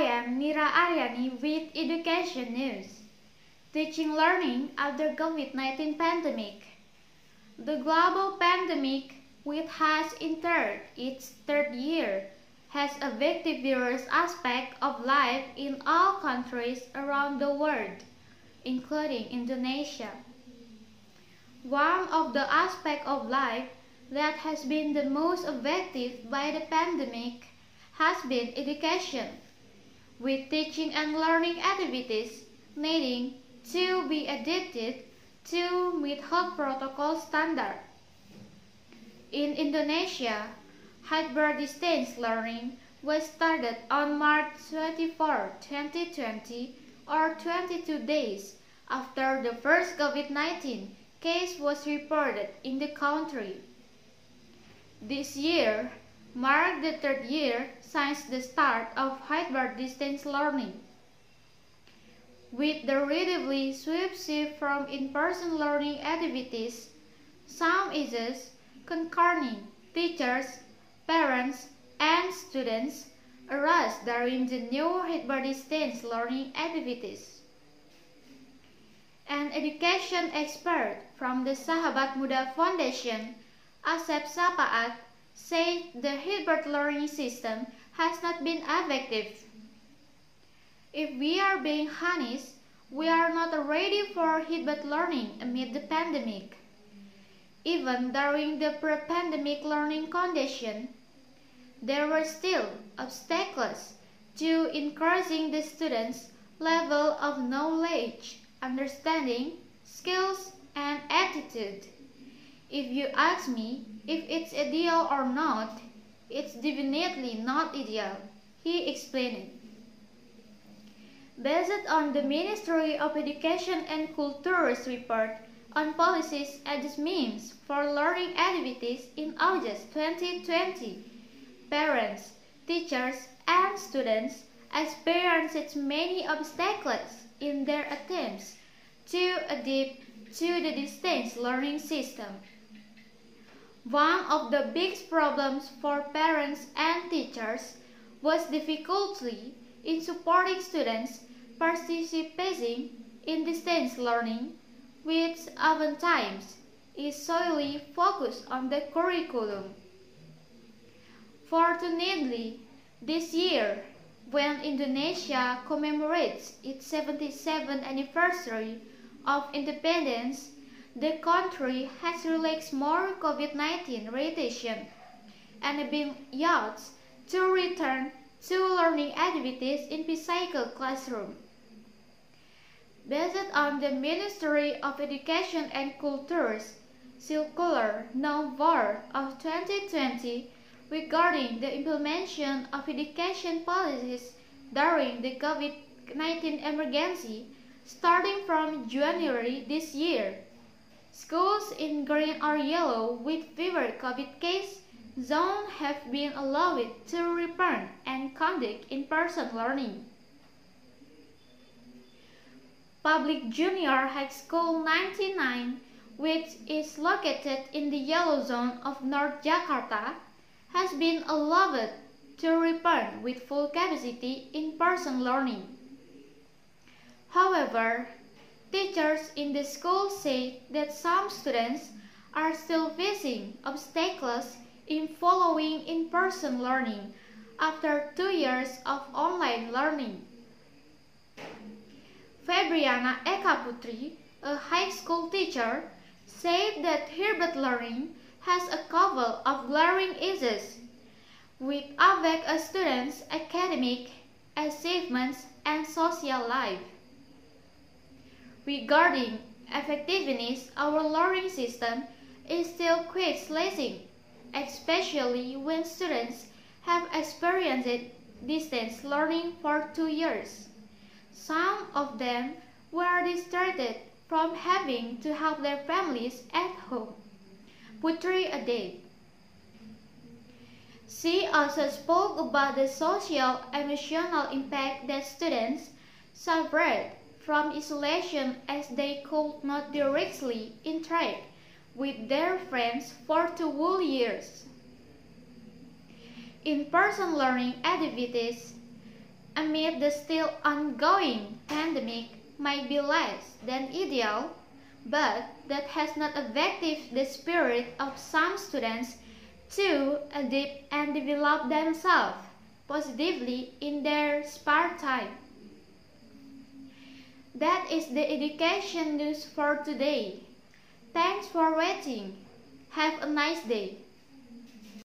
am Nira with Education News. Teaching Learning after COVID-19 pandemic. The global pandemic, which has entered its third year, has affected various aspects of life in all countries around the world, including Indonesia. One of the aspects of life that has been the most affected by the pandemic has been education, with teaching and learning activities needing to be adapted to meet health protocol standards. In Indonesia, hybrid distance learning was started on March 24, 2020, or 22 days after the first COVID-19 case was reported in the country. This year marked the third year since the start of hybrid distance learning. With the relatively swift shift from in-person learning activities, some issues concerning teachers, parents, and students arose during the new hybrid distance learning activities. An education expert from the Sahabat Muda Foundation, Asep Sapaat, said the hybrid learning system has not been effective. If we are being honest, we are not ready for hybrid learning amid the pandemic. Even during the pre-pandemic learning condition, there were still obstacles to increasing the students' level of knowledge, understanding, skills, and attitude. If you ask me if it's ideal or not, it's definitely not ideal, he explained. Based on the Ministry of Education and Culture's report on policies adjustments for learning activities in August 2020, parents, teachers, and students experienced many obstacles in their attempts to adapt to the distance learning system. One of the biggest problems for parents and teachers was difficulty in supporting students participating in distance learning, which oftentimes is solely focused on the curriculum. Fortunately, this year, when Indonesia commemorates its 77th anniversary of independence, the country has relaxed more COVID-19 restrictions and been allowed to return to learning activities in physical classroom. Based on the Ministry of Education and Culture's Circular No. 4 of 2020 regarding the implementation of education policies during the COVID-19 emergency, starting from January this year, schools in green or yellow with fewer COVID case zones have been allowed to return and conduct in-person learning. Public Junior High School 99, which is located in the yellow zone of North Jakarta, has been allowed to return with full capacity in-person learning. However, teachers in the school say that some students are still facing obstacles in following in-person learning after 2 years of online learning. Febriana Eka Putri, a high school teacher, said that hybrid learning has a couple of glaring issues, which affect a student's academic achievements and social life. Regarding effectiveness, our learning system is still quite lacking, especially when students have experienced distance learning for 2 years. Some of them were distracted from having to help their families at home, Putri added. She also spoke about the social emotional impact that students suffered from isolation as they could not directly interact with their friends for 2 whole years. In-person learning activities amid the still ongoing pandemic might be less than ideal, but that has not affected the spirit of some students to adapt and develop themselves positively in their spare time. That is the education news for today. Thanks for watching. Have a nice day.